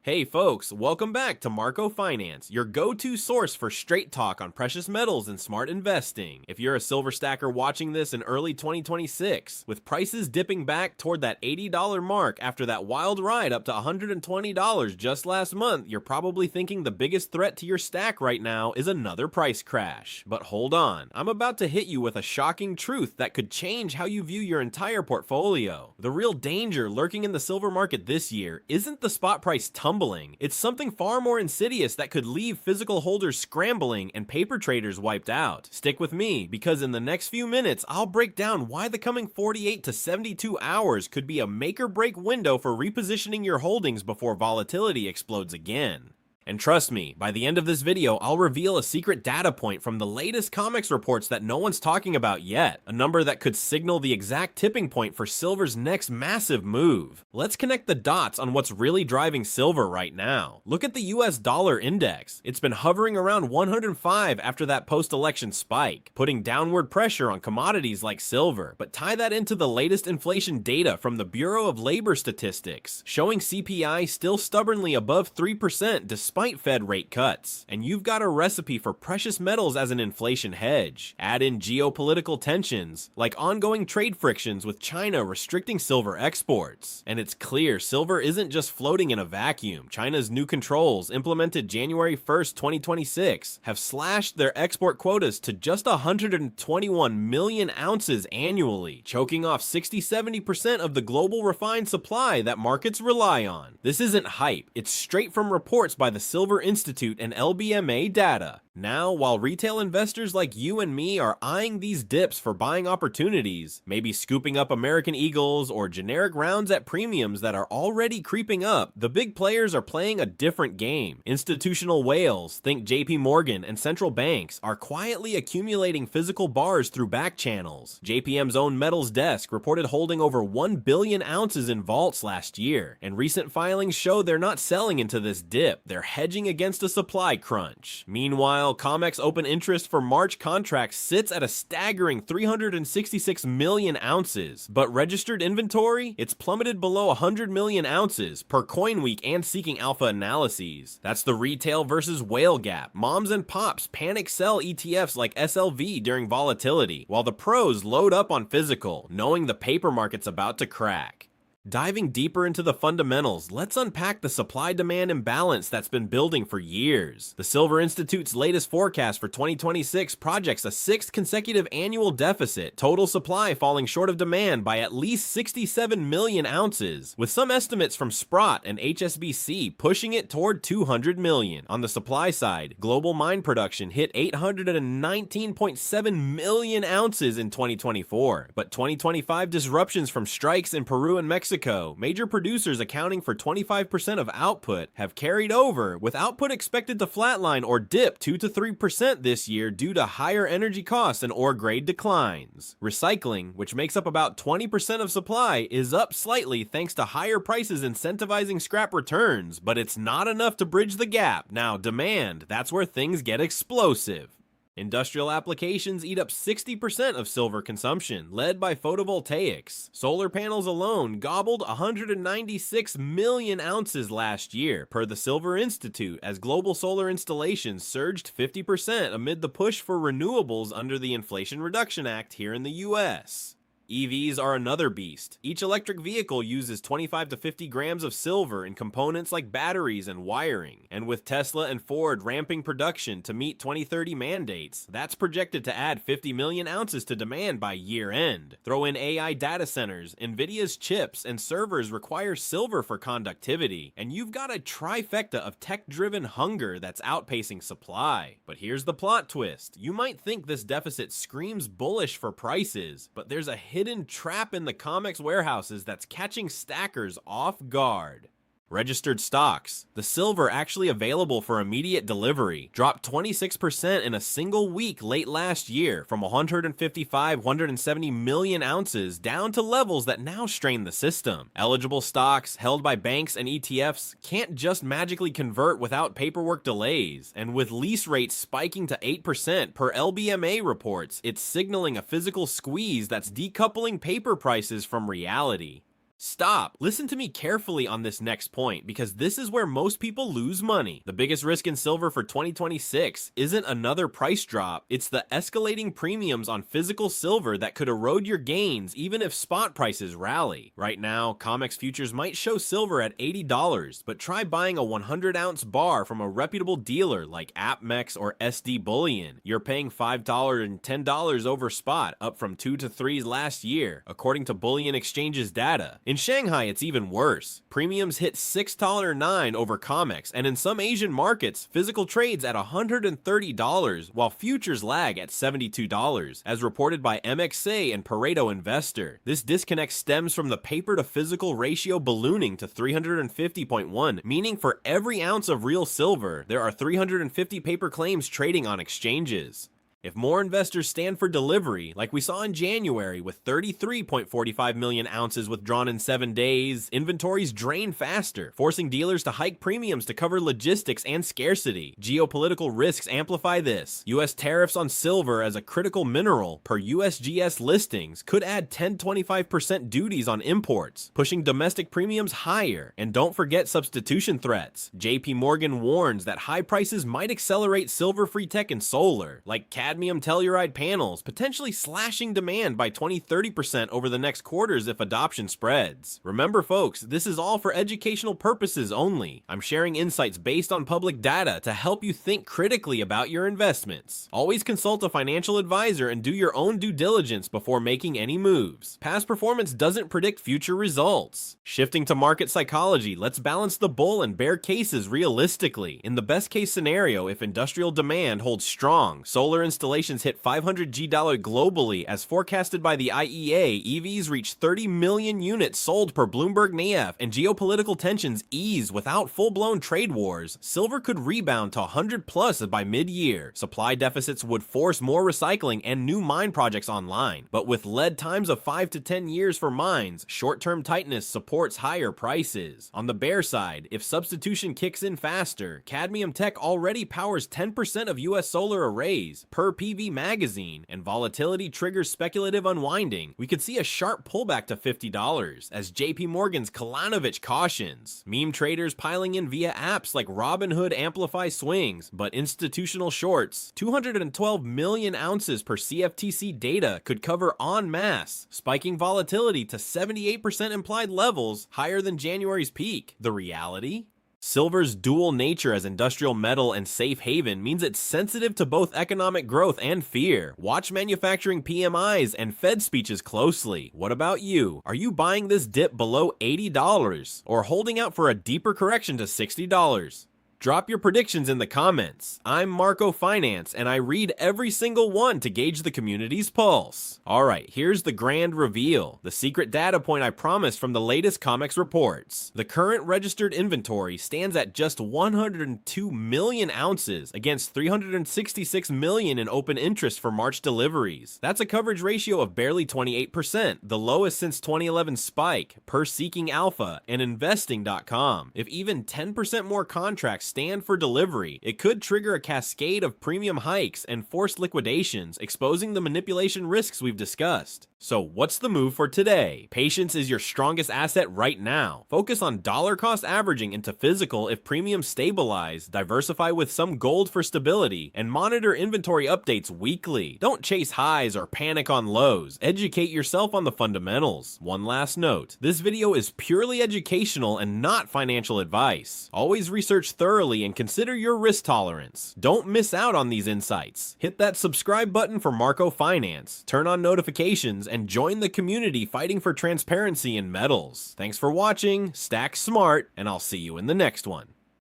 Hey folks, welcome back to Marco Finance, your go-to source for straight talk on precious metals and smart investing. If you're a silver stacker watching this in early 2026, with prices dipping back toward that $80 mark after that wild ride up to $120 just last month, you're probably thinking the biggest threat to your stack right now is another price crash. But hold on, I'm about to hit you with a shocking truth that could change how you view your entire portfolio. The real danger lurking in the silver market this year isn't the spot price tumbling. It's something far more insidious that could leave physical holders scrambling and paper traders wiped out. Stick with me, because in the next few minutes, I'll break down why the coming 48 to 72 hours could be a make or break window for repositioning your holdings before volatility explodes again. And trust me, by the end of this video, I'll reveal a secret data point from the latest COMEX reports that no one's talking about yet, a number that could signal the exact tipping point for silver's next massive move. Let's connect the dots on what's really driving silver right now. Look at the US dollar index. It's been hovering around 105 after that post-election spike, putting downward pressure on commodities like silver. But tie that into the latest inflation data from the Bureau of Labor Statistics, showing CPI still stubbornly above 3% despite Fed rate cuts. And you've got a recipe for precious metals as an inflation hedge. Add in geopolitical tensions, like ongoing trade frictions with China restricting silver exports. And it's clear silver isn't just floating in a vacuum. China's new controls, implemented January 1st, 2026, have slashed their export quotas to just 121 million ounces annually, choking off 60-70% of the global refined supply that markets rely on. This isn't hype, it's straight from reports by the Silver Institute and LBMA data. Now, while retail investors like you and me are eyeing these dips for buying opportunities, maybe scooping up American Eagles or generic rounds at premiums that are already creeping up, the big players are playing a different game. Institutional whales, think JP Morgan and central banks, are quietly accumulating physical bars through back channels. JPM's own metals desk reported holding over 1 billion ounces in vaults last year, and recent filings show they're not selling into this dip, they're hedging against a supply crunch. Meanwhile, COMEX open interest for March contracts sits at a staggering 366 million ounces, but registered inventory, it's plummeted below 100 million ounces per CoinWeek and Seeking Alpha analyses. That's the retail versus whale gap. Moms and pops panic sell ETFs like SLV during volatility, while the pros load up on physical, knowing the paper market's about to crack. Diving deeper into the fundamentals, let's unpack the supply-demand imbalance that's been building for years. The Silver Institute's latest forecast for 2026 projects a sixth consecutive annual deficit, total supply falling short of demand by at least 67 million ounces, with some estimates from Sprott and HSBC pushing it toward 200 million. On the supply side, global mine production hit 819.7 million ounces in 2024, but 2025 disruptions from strikes in Peru and Mexico, major producers accounting for 25% of output, have carried over, with output expected to flatline or dip 2 to 3% this year due to higher energy costs and ore grade declines. Recycling, which makes up about 20% of supply, is up slightly thanks to higher prices incentivizing scrap returns, but it's not enough to bridge the gap. Now, demand, that's where things get explosive. Industrial applications eat up 60% of silver consumption, led by photovoltaics. Solar panels alone gobbled 196 million ounces last year, per the Silver Institute, as global solar installations surged 50% amid the push for renewables under the Inflation Reduction Act here in the US. EVs are another beast. Each electric vehicle uses 25 to 50 grams of silver in components like batteries and wiring. And with Tesla and Ford ramping production to meet 2030 mandates, that's projected to add 50 million ounces to demand by year end. Throw in AI data centers, Nvidia's chips and servers require silver for conductivity, and you've got a trifecta of tech-driven hunger that's outpacing supply. But here's the plot twist. You might think this deficit screams bullish for prices, but there's a hidden trap in the COMEX warehouses that's catching stackers off guard. Registered stocks. The silver actually available for immediate delivery dropped 26% in a single week late last year, from 170 million ounces down to levels that now strain the system. Eligible stocks held by banks and ETFs can't just magically convert without paperwork delays, and with lease rates spiking to 8% per LBMA reports, it's signaling a physical squeeze that's decoupling paper prices from reality. Stop. Listen to me carefully on this next point because this is where most people lose money. The biggest risk in silver for 2026 isn't another price drop, it's the escalating premiums on physical silver that could erode your gains even if spot prices rally. Right now, COMEX futures might show silver at $80, but try buying a 100-ounce bar from a reputable dealer like APMEX or SD Bullion. You're paying $5 and $10 over spot, up from 2 to 3 last year, according to Bullion Exchange's data. In Shanghai, it's even worse. Premiums hit $6.09 over COMEX, and in some Asian markets, physical trades at $130, while futures lag at $72, as reported by MXA and Pareto Investor. This disconnect stems from the paper-to-physical ratio ballooning to 350.1, meaning for every ounce of real silver, there are 350 paper claims trading on exchanges. If more investors stand for delivery, like we saw in January with 33.45 million ounces withdrawn in 7 days, inventories drain faster, forcing dealers to hike premiums to cover logistics and scarcity. Geopolitical risks amplify this. US tariffs on silver as a critical mineral per USGS listings could add 10-25% duties on imports, pushing domestic premiums higher. And don't forget substitution threats. JP Morgan warns that high prices might accelerate silver-free tech and solar, like cadmium telluride panels, potentially slashing demand by 20-30% over the next quarters if adoption spreads. Remember folks, this is all for educational purposes only. I'm sharing insights based on public data to help you think critically about your investments. Always consult a financial advisor and do your own due diligence before making any moves. Past performance doesn't predict future results. Shifting to market psychology, let's balance the bull and bear cases realistically. In the best case scenario, if industrial demand holds strong, solar installations hit $500 globally as forecasted by the IEA, EVs reach 30 million units sold per Bloomberg NEF, and geopolitical tensions ease without full-blown trade wars, silver could rebound to 100 plus by mid-year. Supply deficits would force more recycling and new mine projects online, but with lead times of 5 to 10 years for mines, short-term tightness supports higher prices. On the bear side, if substitution kicks in faster, cadmium tech already powers 10% of US solar arrays, per PV Magazine, and volatility triggers speculative unwinding, we could see a sharp pullback to $50, as JP Morgan's Kalanovich cautions. Meme traders piling in via apps like Robinhood amplify swings, but institutional shorts, 212 million ounces per CFTC data, could cover en masse, spiking volatility to 78% implied levels, higher than January's peak. The reality? Silver's dual nature as industrial metal and safe haven means it's sensitive to both economic growth and fear. Watch manufacturing PMIs and Fed speeches closely. What about you? Are you buying this dip below $80 or holding out for a deeper correction to $60? Drop your predictions in the comments. I'm Marco Finance, and I read every single one to gauge the community's pulse. Alright, here's the grand reveal, the secret data point I promised from the latest COMEX reports. The current registered inventory stands at just 102 million ounces against 366 million in open interest for March deliveries. That's a coverage ratio of barely 28%, the lowest since 2011's spike, per Seeking Alpha and Investing.com. If even 10% more contracts stand for delivery, it could trigger a cascade of premium hikes and forced liquidations, exposing the manipulation risks we've discussed. So what's the move for today? Patience is your strongest asset right now. Focus on dollar cost averaging into physical if premiums stabilize, diversify with some gold for stability, and monitor inventory updates weekly. Don't chase highs or panic on lows. Educate yourself on the fundamentals. One last note, this video is purely educational and not financial advice. Always research thoroughly and consider your risk tolerance. Don't miss out on these insights. Hit that subscribe button for Marco Finance, turn on notifications, and join the community fighting for transparency in metals. Thanks for watching, stack smart, and I'll see you in the next one.